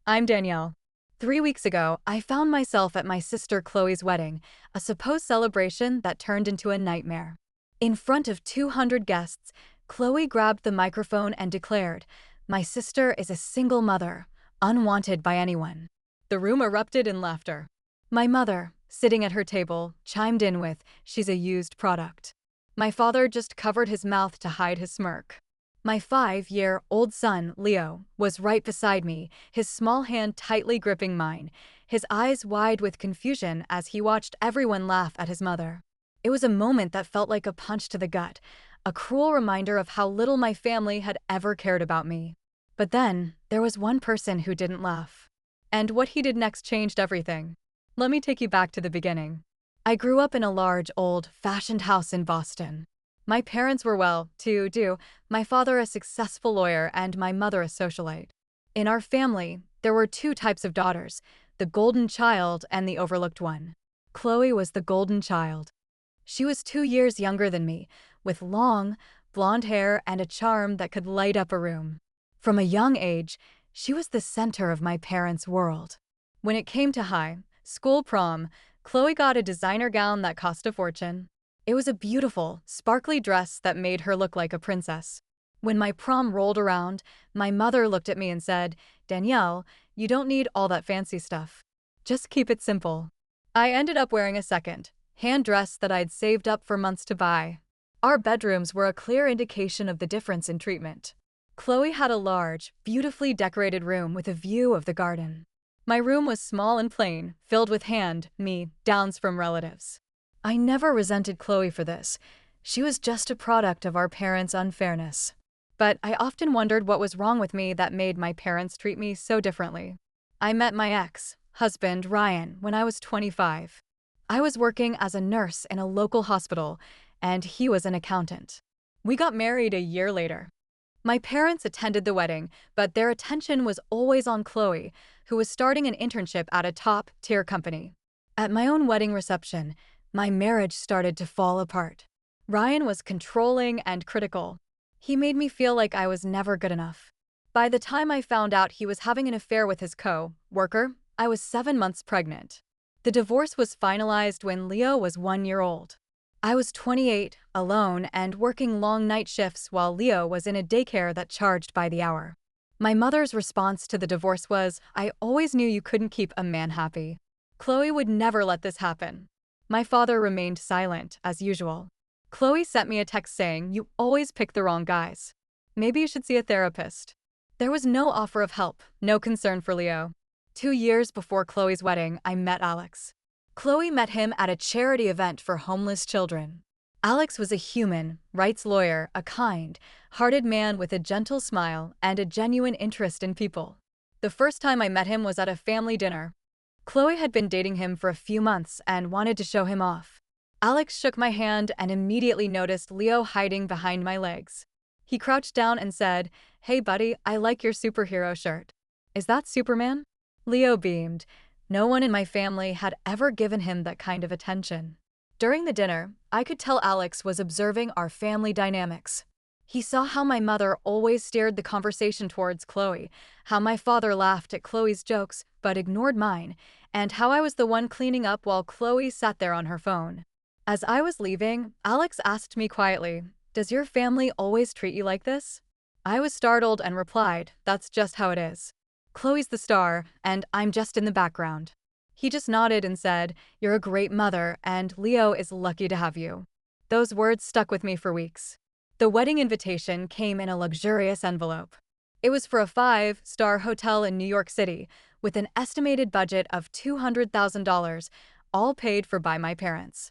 I'm Danielle. 3 weeks ago, I found myself at my sister Chloe's wedding, a supposed celebration that turned into a nightmare. In front of 200 guests, Chloe grabbed the microphone and declared, "My sister is a single mother, unwanted by anyone." The room erupted in laughter. My mother, sitting at her table, chimed in with, "She's a used product." My father just covered his mouth to hide his smirk. My 5-year-old son, Leo, was right beside me, his small hand tightly gripping mine, his eyes wide with confusion as he watched everyone laugh at his mother. It was a moment that felt like a punch to the gut, a cruel reminder of how little my family had ever cared about me. But then, there was one person who didn't laugh. And what he did next changed everything. Let me take you back to the beginning. I grew up in a large, old-fashioned house in Boston. My parents were well-to-do, my father a successful lawyer and my mother a socialite. In our family, there were two types of daughters, the golden child and the overlooked one. Chloe was the golden child. She was 2 years younger than me, with long, blonde hair and a charm that could light up a room. From a young age, she was the center of my parents' world. When it came to high school prom, Chloe got a designer gown that cost a fortune. It was a beautiful, sparkly dress that made her look like a princess. When my prom rolled around, my mother looked at me and said, "Danielle, you don't need all that fancy stuff. Just keep it simple." I ended up wearing a second-hand dress that I'd saved up for months to buy. Our bedrooms were a clear indication of the difference in treatment. Chloe had a large, beautifully decorated room with a view of the garden. My room was small and plain, filled with hand-me-downs from relatives. I never resented Chloe for this. She was just a product of our parents' unfairness. But I often wondered what was wrong with me that made my parents treat me so differently. I met my ex-husband, Ryan, when I was 25. I was working as a nurse in a local hospital, and he was an accountant. We got married a year later. My parents attended the wedding, but their attention was always on Chloe, who was starting an internship at a top-tier company. At my own wedding reception, my marriage started to fall apart. Ryan was controlling and critical. He made me feel like I was never good enough. By the time I found out he was having an affair with his co-worker, I was 7 months pregnant. The divorce was finalized when Leo was 1 year old. I was 28, alone, and working long night shifts while Leo was in a daycare that charged by the hour. My mother's response to the divorce was, "I always knew you couldn't keep a man happy. Chloe would never let this happen." My father remained silent, as usual. Chloe sent me a text saying, "You always pick the wrong guys. Maybe you should see a therapist." There was no offer of help, no concern for Leo. 2 years before Chloe's wedding, I met Alex. Chloe met him at a charity event for homeless children. Alex was a human rights lawyer, a kind-hearted man with a gentle smile and a genuine interest in people. The first time I met him was at a family dinner. Chloe had been dating him for a few months and wanted to show him off. Alex shook my hand and immediately noticed Leo hiding behind my legs. He crouched down and said, "Hey buddy, I like your superhero shirt. Is that Superman?" Leo beamed. No one in my family had ever given him that kind of attention. During the dinner, I could tell Alex was observing our family dynamics. He saw how my mother always steered the conversation towards Chloe, how my father laughed at Chloe's jokes but ignored mine, and how I was the one cleaning up while Chloe sat there on her phone. As I was leaving, Alex asked me quietly, "Does your family always treat you like this?" I was startled and replied, "That's just how it is. Chloe's the star, and I'm just in the background." He just nodded and said, "You're a great mother, and Leo is lucky to have you." Those words stuck with me for weeks. The wedding invitation came in a luxurious envelope. It was for a 5-star hotel in New York City, with an estimated budget of $200,000, all paid for by my parents.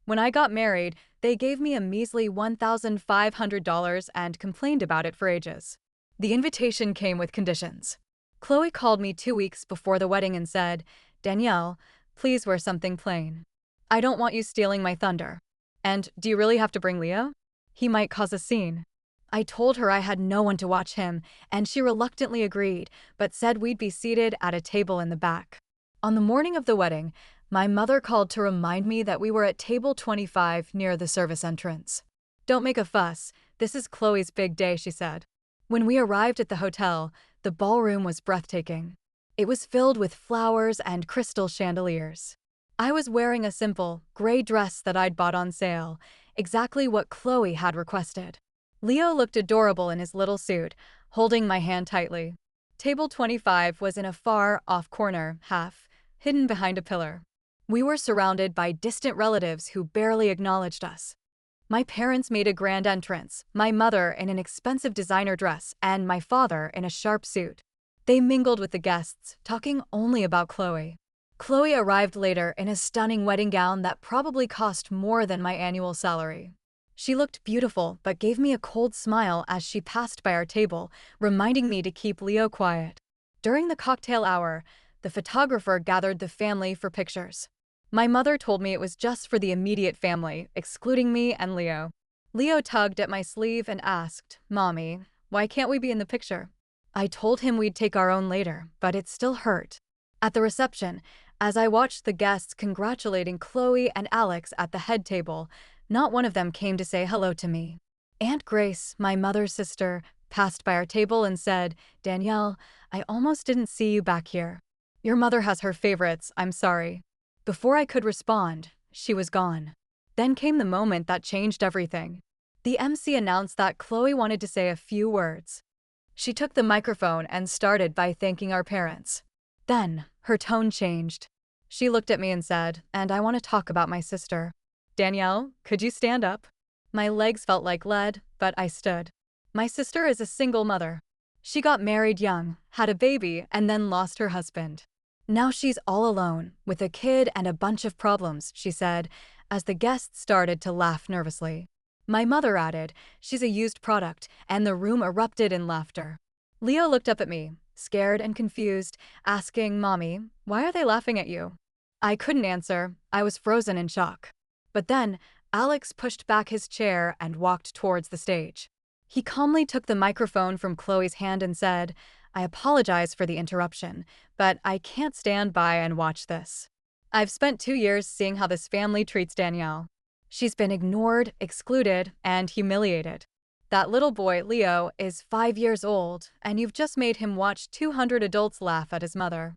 When I got married, they gave me a measly $1,500 and complained about it for ages. The invitation came with conditions. Chloe called me 2 weeks before the wedding and said, "Danielle, please wear something plain. I don't want you stealing my thunder. And do you really have to bring Leo? He might cause a scene." I told her I had no one to watch him, and she reluctantly agreed, but said we'd be seated at a table in the back. On the morning of the wedding, my mother called to remind me that we were at table 25 near the service entrance. "Don't make a fuss. This is Chloe's big day," she said. When we arrived at the hotel, the ballroom was breathtaking. It was filled with flowers and crystal chandeliers. I was wearing a simple, gray dress that I'd bought on sale, exactly what Chloe had requested. Leo looked adorable in his little suit, holding my hand tightly. Table 25 was in a far-off corner, half hidden behind a pillar. We were surrounded by distant relatives who barely acknowledged us. My parents made a grand entrance, my mother in an expensive designer dress and my father in a sharp suit. They mingled with the guests, talking only about Chloe. Chloe arrived later in a stunning wedding gown that probably cost more than my annual salary. She looked beautiful but gave me a cold smile as she passed by our table, reminding me to keep Leo quiet. During the cocktail hour, the photographer gathered the family for pictures. My mother told me it was just for the immediate family, excluding me and Leo. Leo tugged at my sleeve and asked, "Mommy, why can't we be in the picture?" I told him we'd take our own later, but it still hurt. At the reception, as I watched the guests congratulating Chloe and Alex at the head table, not one of them came to say hello to me. Aunt Grace, my mother's sister, passed by our table and said, "Danielle, I almost didn't see you back here. Your mother has her favorites, I'm sorry." Before I could respond, she was gone. Then came the moment that changed everything. The MC announced that Chloe wanted to say a few words. She took the microphone and started by thanking our parents. Then, her tone changed. She looked at me and said, "And I want to talk about my sister. Danielle, could you stand up?" My legs felt like lead, but I stood. My sister is a single mother. She got married young, had a baby, and then lost her husband. Now she's all alone, with a kid and a bunch of problems, she said, as the guests started to laugh nervously. My mother added, "She's a used product," and the room erupted in laughter. Leo looked up at me, scared and confused, asking, "Mommy, why are they laughing at you?" I couldn't answer. I was frozen in shock. But then, Alex pushed back his chair and walked towards the stage. He calmly took the microphone from Chloe's hand and said, "I apologize for the interruption, but I can't stand by and watch this. I've spent 2 years seeing how this family treats Danielle. She's been ignored, excluded, and humiliated. That little boy, Leo, is 5 years old, and you've just made him watch 200 adults laugh at his mother.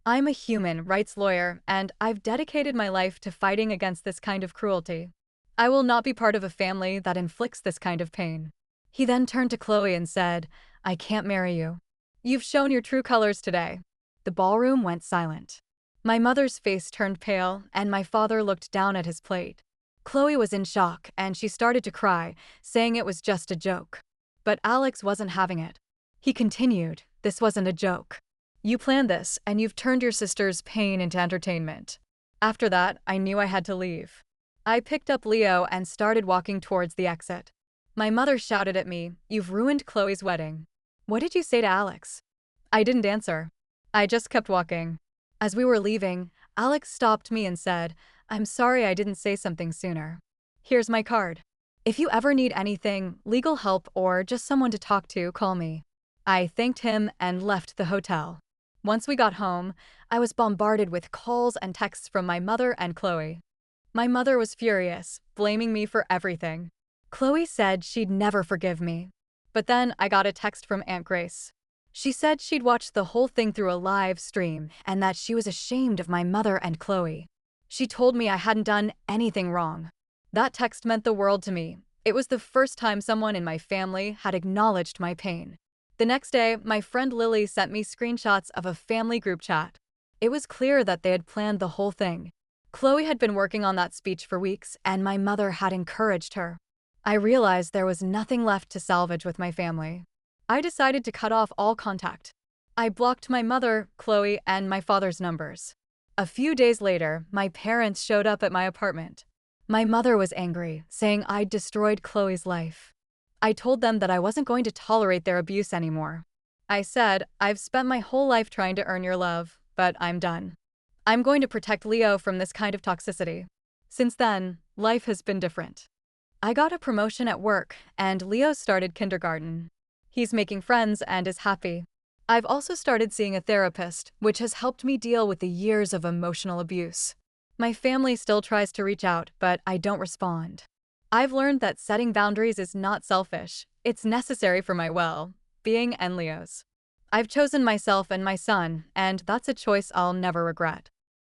I'm a human rights lawyer, and I've dedicated my life to fighting against this kind of cruelty. I will not be part of a family that inflicts this kind of pain." He then turned to Chloe and said, "I can't marry you. You've shown your true colors today." The ballroom went silent. My mother's face turned pale, and my father looked down at his plate. Chloe was in shock, and she started to cry, saying it was just a joke. But Alex wasn't having it. He continued, "This wasn't a joke. You planned this, and you've turned your sister's pain into entertainment." After that, I knew I had to leave. I picked up Leo and started walking towards the exit. My mother shouted at me, "You've ruined Chloe's wedding. What did you say to Alex?" I didn't answer. I just kept walking. As we were leaving, Alex stopped me and said, "I'm sorry I didn't say something sooner. Here's my card. If you ever need anything, legal help, or just someone to talk to, call me." I thanked him and left the hotel. Once we got home, I was bombarded with calls and texts from my mother and Chloe. My mother was furious, blaming me for everything. Chloe said she'd never forgive me. But then I got a text from Aunt Grace. She said she'd watched the whole thing through a live stream and that she was ashamed of my mother and Chloe. She told me I hadn't done anything wrong. That text meant the world to me. It was the first time someone in my family had acknowledged my pain. The next day, my friend Lily sent me screenshots of a family group chat. It was clear that they had planned the whole thing. Chloe had been working on that speech for weeks, and my mother had encouraged her. I realized there was nothing left to salvage with my family. I decided to cut off all contact. I blocked my mother, Chloe, and my father's numbers. A few days later, my parents showed up at my apartment. My mother was angry, saying I'd destroyed Chloe's life. I told them that I wasn't going to tolerate their abuse anymore. I said, "I've spent my whole life trying to earn your love, but I'm done. I'm going to protect Leo from this kind of toxicity." Since then, life has been different. I got a promotion at work, and Leo started kindergarten. He's making friends and is happy. I've also started seeing a therapist, which has helped me deal with the years of emotional abuse. My family still tries to reach out, but I don't respond. I've learned that setting boundaries is not selfish. It's necessary for my well-being and Leo's. I've chosen myself and my son, and that's a choice I'll never regret.